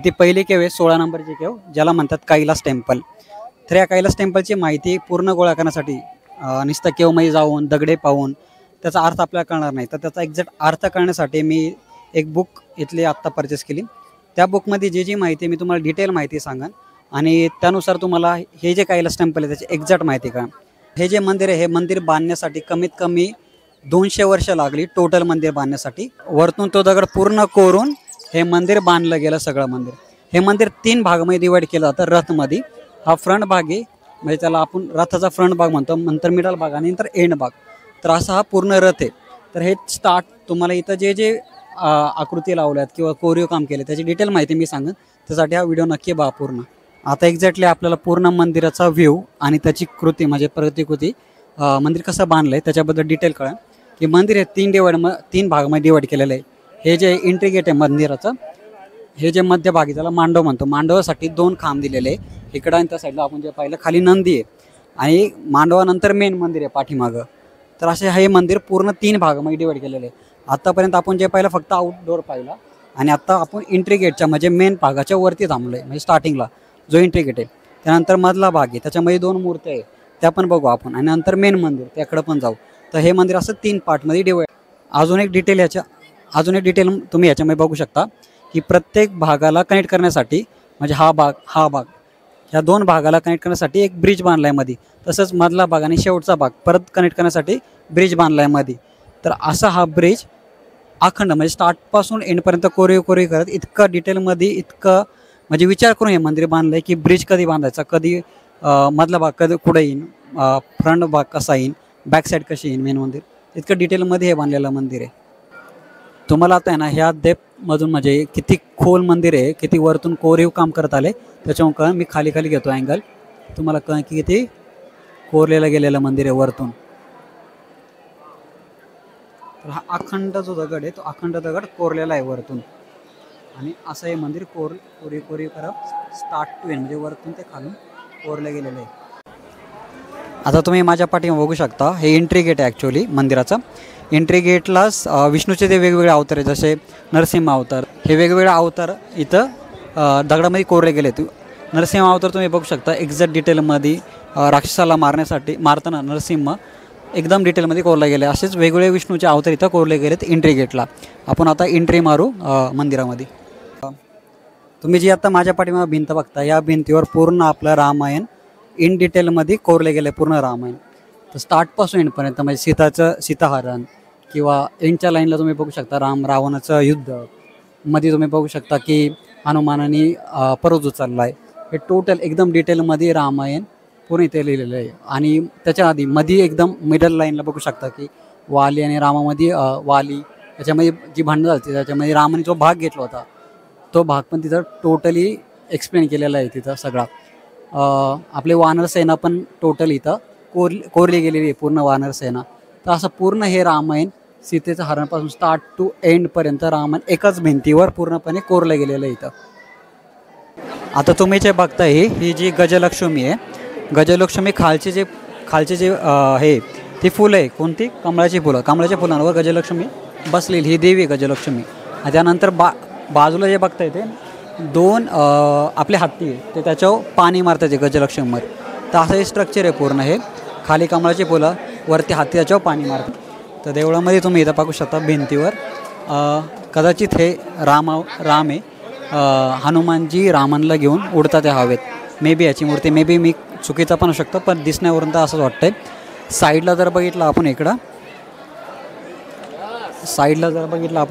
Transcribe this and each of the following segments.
ती पहिली केव आहे 16 नंबरची केव, ज्याला म्हणतात कैलास टेम्पल. तर या कैलास टेम्पलची माहिती पूर्ण गोळा करण्यासाठी नुसतं केवमध्ये जाऊन दगडे पाहून त्याचा अर्थ आपल्याला कळणार नाही. तर त्याचा एक्झॅक्ट अर्थ कळण्यासाठी मी एक बुक इथली आत्ता परचेस केली. त्या बुकमध्ये जी माहिती मी तुम्हाला डिटेल माहिती सांगेन आणि त्यानुसार तुम्हाला हे जे कैलास टेम्पल आहे त्याची एक्झॅक्ट माहिती कळेल. हे जे मंदिर आहे हे मंदिर बांधण्यासाठी कमीत कमी 200 वर्ष लागली टोटल मंदिर बांधण्यासाठी. वरतून तो दगड पूर्ण कोरून हे मंदिर बांधलं गेलं सगळं मंदिर. हे मंदिर 3 भागामध्ये डिवाइड केलं जातं. रथमध्ये हा फ्रंट भाग आहे, म्हणजे त्याला आपण रथाचा फ्रंट भाग म्हणतो, नंतर मिडल भाग आणि नंतर एंड भाग. तर असा हा पूर्ण रथ आहे. तर हे स्टार्ट तुम्हाला इथं जे जे आकृती लावल्यात किंवा कोरीव काम केले त्याची डिटेल माहिती मी सांगेन, त्यासाठी हा व्हिडिओ नक्की बघा पूर्ण. आता एक्झॅक्टली आपल्याला पूर्ण मंदिराचा व्ह्यू आणि त्याची कृती म्हणजे प्रतिकृती मंदिर कसं बांधलं आहे त्याच्याबद्दल डिटेल कळेल. की मंदिर हे 3 भागामध्ये डिवाइड केलेलं आहे. हे जे एंट्री गेट आहे मंदिराचं, हे जे मध्यभागी त्याला मांडव म्हणतो. मांडवासाठी 2 खांब दिलेले आहे. इकडं आणि त्या साईडला आपण जे पाहिलं खाली नंदी आहे आणि मांडवानंतर मेन मंदिर आहे पाठीमागं. तर असे हे मंदिर पूर्ण 3 भागामध्ये डिवाइड केलेले आहे. आत्तापर्यंत आपण जे पाहिलं फक्त आउटडोअर पाहिला आणि आत्ता आपण एंट्री गेटच्या म्हणजे मेन भागाच्या वरती थांबलो आहे, म्हणजे स्टार्टिंगला जो एंट्री गेट आहे. त्यानंतर मधला भाग आहे त्याच्यामध्ये 2 मूर्त्या आहे त्या पण बघू आपण आणि नंतर मेन मंदिर त्याकडं पण जाऊ. तर हे मंदिर असं 3 पार्टमध्ये डिवाइड. अजून एक डिटेल तुम्ही याच्यामध्ये बघू शकता की प्रत्येक भागाला कनेक्ट करण्यासाठी म्हणजे हा भाग ह्या 2 भागाला कनेक्ट करण्यासाठी एक ब्रिज बांधला आहे मध्ये. तसंच मधला भाग आणि शेवटचा भाग परत कनेक्ट करण्यासाठी ब्रिज बांधला आहे मध्ये. तर असा हा ब्रिज अखंड म्हणजे स्टार्टपासून एंडपर्यंत कोरीव करत इतकं डिटेलमध्ये इतकं म्हणजे विचार करून हे मंदिर बांधलं आहे की ब्रिज कधी बांधायचा, कधी मधला भाग कधी कुठे येईन, फ्रंट भाग कसा येईन, बॅक साईड कशी येईन, मेन मंदिर इतकं डिटेलमध्ये हे बांधलेलं मंदिर आहे. तुम्हाला आता आहे ना ह्या डेप्थमधून म्हणजे किती खोल मंदिर आहे, किती वरतून कोरीव काम करत आले त्याच्यामुळे मी खाली घेतो अँगल, तुम्हाला कळ की किती कोरलेलं गेलेलं मंदिर आहे वरतून. तर हा अखंड जो दगड आहे तो अखंड दगड कोरलेला आहे वरतून आणि असं हे मंदिर कोरीव करत स्टार्ट टू एंड म्हणजे वरतून ते खालून कोरलं गेलेलं आहे. आता तुम्ही माझ्या पाठीमागे बघू शकता हे एंट्री गेट आहे ॲक्च्युअली मंदिराचं. एंट्री गेटलाच विष्णूचे ते वेगवेगळे अवतार आहेत, जसे नरसिंह अवतार. हे वेगवेगळे अवतार इथं दगडामध्ये कोरले गेले. नरसिंह अवतार तुम्ही बघू शकता एक्झॅक्ट डिटेलमध्ये राक्षसाला मारताना नरसिंह एकदम डिटेलमध्ये कोरले गेले. असेच वेगवेगळे विष्णूचे अवतार इथं कोरले गेलेत एंट्री गेटला. आपण आता एंट्री मारू मंदिरामध्ये. तुम्ही जी आता माझ्या पाठीमागे भिंत बघता या भिंतीवर पूर्ण आपलं रामायण इन डिटेलमध्ये कोरले गेले, पूर्ण रामायण. तर स्टार्टपासून एंडपर्यंत म्हणजे सीताहरण किंवा एंडच्या लाईनला तुम्ही बघू शकता रावणाचं युद्ध. मध्ये तुम्ही बघू शकता की हनुमानाने पर्वत उचलला आहे. हे टोटल एकदम डिटेलमध्ये रामायण पूर्ण इथे लिहिलेलं आहे. आणि त्याच्या आधी मध्ये एकदम मिडल लाईनला बघू शकता की वाली आणि रामामध्ये वाली त्याच्यामध्ये जी भांडणं झाली त्याच्यामध्ये रामाने जो भाग घेतला होता तो भाग पण तिथं टोटली एक्सप्लेन केलेला आहे तिथं सगळा. आपले वानरसेना पण टोटल इथं कोरली गेलेली आहे पूर्ण वानरसेना. तर असं पूर्ण हे रामायण सीतेचं हरणापासून स्टार्ट टू एंडपर्यंत रामायण एकाच भिंतीवर पूर्णपणे कोरलं गेलेलं आहे इथं. आता तुम्ही जे बघताय ही जी गजलक्ष्मी आहे, गजलक्ष्मी खालचे जे हे ती फुलं आहे कोणती, कमळाची फुलं. कमळाच्या फुलांवर गजलक्ष्मी बसलेली ही देवी आहे गजलक्ष्मी. आणि त्यानंतर बाजूला जे बघताय ते 2 आपले हत्ती आहे ते त्याच्यावर पाणी मारतात गजलक्ष्मीवर. तर असं हे स्ट्रक्चर आहे पूर्ण. हे खाली कमळाची फुलं, वरती हत्ती त्याच्यावर पाणी मारतात. तर देवळामध्ये तुम्ही इथं पाहू शकता भिंतीवर कदाचित हे राम आहे. हनुमानजी रामांना घेऊन उडतात त्या हवेत. मे बी याची मूर्ती, मे बी मी चुकीचा पण असू शकतो पण दिसण्यावरून तर असंच वाटतंय. साईडला जर बघितलं आपण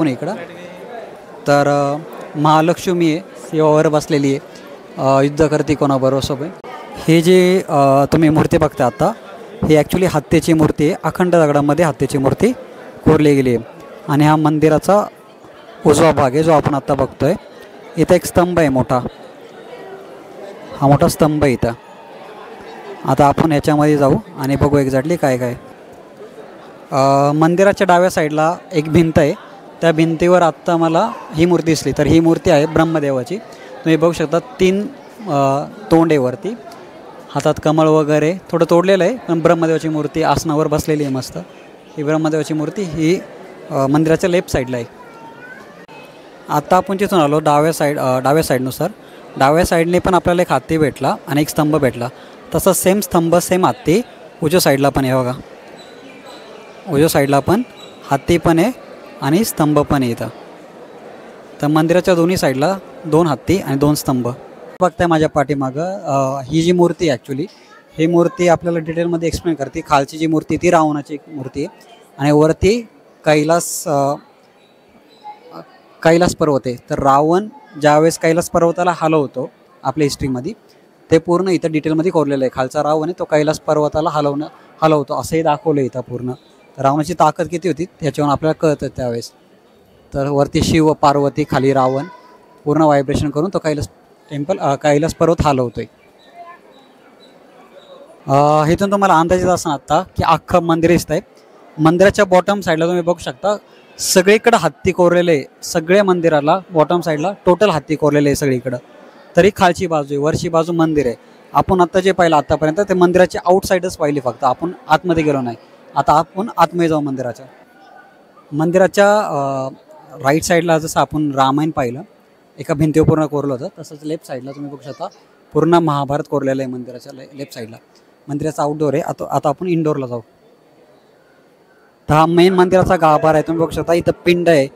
इकडं तर महालक्ष्मी आहे, शिवावर बसलेली आहे, युद्ध करते कोणाबरोबर सोबत. हे जे तुम्ही मूर्ती बघता आता ही ॲक्च्युली हत्तीची मूर्ती आहे. अखंड दगडामध्ये हत्तीची मूर्ती कोरली गेली आहे. आणि हा मंदिराचा उजवा भाग आहे जो आपण आत्ता बघतोय. इथं एक स्तंभ आहे मोठा, हा मोठा स्तंभ आहे इथं. आता आपण ह्याच्यामध्ये जाऊ आणि बघू एक्झॅक्टली काय. मंदिराच्या डाव्या साईडला एक भिंत आहे, त्या भिंतीवर आत्ता मला ही मूर्ती दिसली. तर ही मूर्ती आहे ब्रह्मदेवाची. तुम्ही बघू शकता 3 तोंड आहे वरती, हातात कमळ वगैरे, थोडं तोडलेलं आहे पण ब्रह्मदेवाची मूर्ती आसनावर बसलेली आहे मस्त. ही ब्रह्मदेवाची मूर्ती ही मंदिराच्या लेफ्ट साईडला आहे. आता आपण जिथून आलो डाव्या साईडनुसार डाव्या साईडने पण आपल्याला एक हत्ती भेटला आणि एक स्तंभ भेटला. तसं सेम स्तंभ सेम हत्ती उजव्या साईडला पण आहे बघा. उजव्या साईडला पण हत्ती पण आहे आणि स्तंभ पण आहे इथं. तर मंदिराच्या दोन्ही साईडला 2 हत्ती आणि 2 स्तंभ. बघताय माझ्या पाठीमागं ही जी मूर्ती ॲक्च्युली ही मूर्ती आपल्याला डिटेलमध्ये एक्सप्लेन करते. खालची जी मूर्ती ती रावणाची एक मूर्ती आहे आणि वरती कैलास पर्वत आहे. तर रावण ज्यावेळेस कैलास पर्वताला हलवतो आपल्या हिस्ट्रीमध्ये ते पूर्ण इथं डिटेलमध्ये कोरलेलं आहे. खालचा रावण आहे तो कैलास पर्वताला हलवतो असंही दाखवलं इथं पूर्ण. तर रावणाची ताकद किती होती त्याच्यावरून आपल्याला कळतं त्यावेळेस. तर वरती शिव पार्वती खाली रावण पूर्ण व्हायब्रेशन करून तो कैलास पर्वत हलवतोय. इथून तुम्हाला अंदाज येत असणार आत्ता की अख्खं मंदिर दिसत आहे. मंदिराच्या बॉटम साईडला तुम्ही बघू शकता सगळीकडं हत्ती कोरलेले आहे. सगळ्या मंदिराला बॉटम साईडला टोटल हत्ती कोरलेले आहे सगळीकडं. तरी खालची बाजू आहे वरची बाजू मंदिर आहे. आपण आत्ता जे पाहिलं आत्तापर्यंत ते मंदिराची आउटसाईडच पाहिली फक्त. आपण आतमध्ये गेलो नाही. आता आपण आतमध्ये जाऊ मंदिराच्या राईट साईडला जसं आपण रामायण पाहिलं एका भिंतीवर पूर्ण कोरलं होतं तसंच लेफ्ट साईडला तुम्ही बघू शकता पूर्ण महाभारत कोरलेलं आहे मंदिराच्या लेफ्ट साईडला. मंदिराचा आउटडोअर आहे. आता आपण इनडोअरला जाऊ. तर हा मेन मंदिराचा गाभारा आहे. तुम्ही बघू शकता इथं पिंड आहे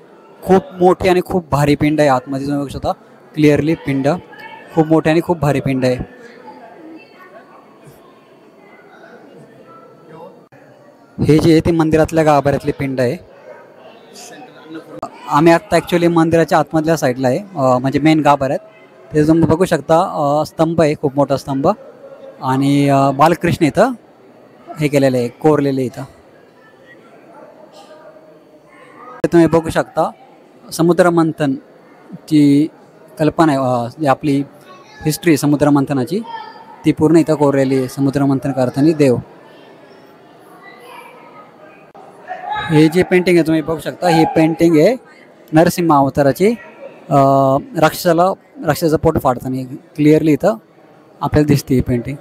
खूप मोठी आणि खूप भारी पिंड आहे. आतमध्ये तुम्ही बघू शकता क्लिअरली पिंड खूप मोठी आणि खूप भारी पिंड आहे. हे जे आहे ते मंदिरातल्या गाभाऱ्यातली पिंड आहे. आम्ही आत्ता ॲक्च्युली मंदिराच्या आतमधल्या साईडला आहे म्हणजे मेन गाभाऱ्यात. ते तुम्ही बघू शकता स्तंभ आहे खूप मोठा स्तंभ आणि बालकृष्ण इथं हे केलेलं आहे कोरलेले इथं. तुम्ही बघू शकता समुद्र मंथन ची कल्पना आहे जी आपली हिस्ट्री समुद्र मंथनाची ती पूर्ण इथं कोरलेली आहे. समुद्र मंथन करताना देव. हे जे पेंटिंग आहे तुम्ही बघू शकता ही पेंटिंग आहे नरसिंह अवताराची. राक्षसाचा पोट फाडताना क्लिअरली इथं आपल्याला दिसते ही पेंटिंग.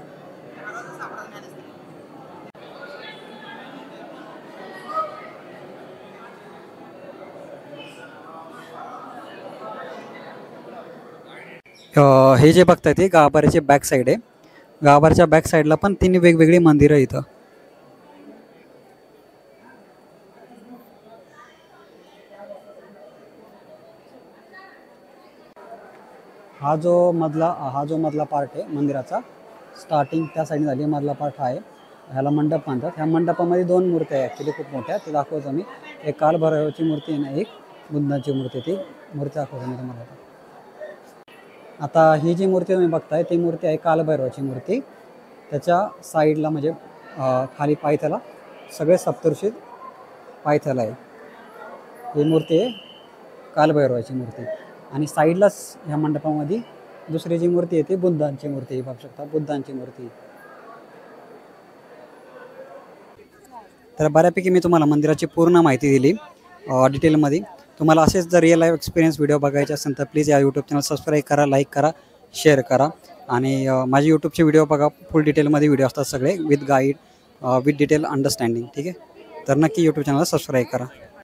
हे जे बघताय ते गाभाऱ्याची बॅक साईड आहे. गाभाऱ्याच्या बॅक साईडला पण 3 वेगवेगळी मंदिरं इथं. हा जो मधला पार्ट आहे मंदिराचा स्टार्टिंग त्या साईडने झाली. मधला पार्ट आहे ह्याला मंडप म्हणतात. ह्या मंडपामध्ये 2 मूर्त्या आहे ॲक्च्युली खूप मोठ्या. ते दाखवतो मी. एक कालभैरवाची मूर्ती आहे ना एक बुद्धाची मूर्ती. ती मूर्ती दाखवतो मी तुम्हाला. आता ही जी मूर्ती तुम्ही बघताय ती मूर्ती आहे कालभैरवाची मूर्ती. त्याच्या साईडला म्हणजे खाली पायथ्याला सगळे सप्तर्षी पायथ्याला आहे. ही मूर्ती आहे कालभैरवाची मूर्ती. आणि साईडलाच ह्या मंडपामध्ये दुसरी जी मूर्ती आहे ती बुद्धांची मूर्ती बघू शकता. बुद्धांची मूर्ती. तर बऱ्यापैकी मी तुम्हाला मंदिराची पूर्ण माहिती दिली डिटेलमध्ये. तुम्हाला असेच जर रिअल लाईफ एक्सपिरियन्स व्हिडिओ बघायचे असेल तर प्लीज या यूट्यूब चॅनल सबस्क्राईब करा, लाईक करा, शेअर करा. आणि माझे यूट्यूबचे व्हिडिओ बघा. फुल डिटेलमध्ये व्हिडिओ असतात सगळे with guide with detail understanding. ठीक आहे. तर नक्की यूट्यूब चॅनलला सबस्क्राईब करा.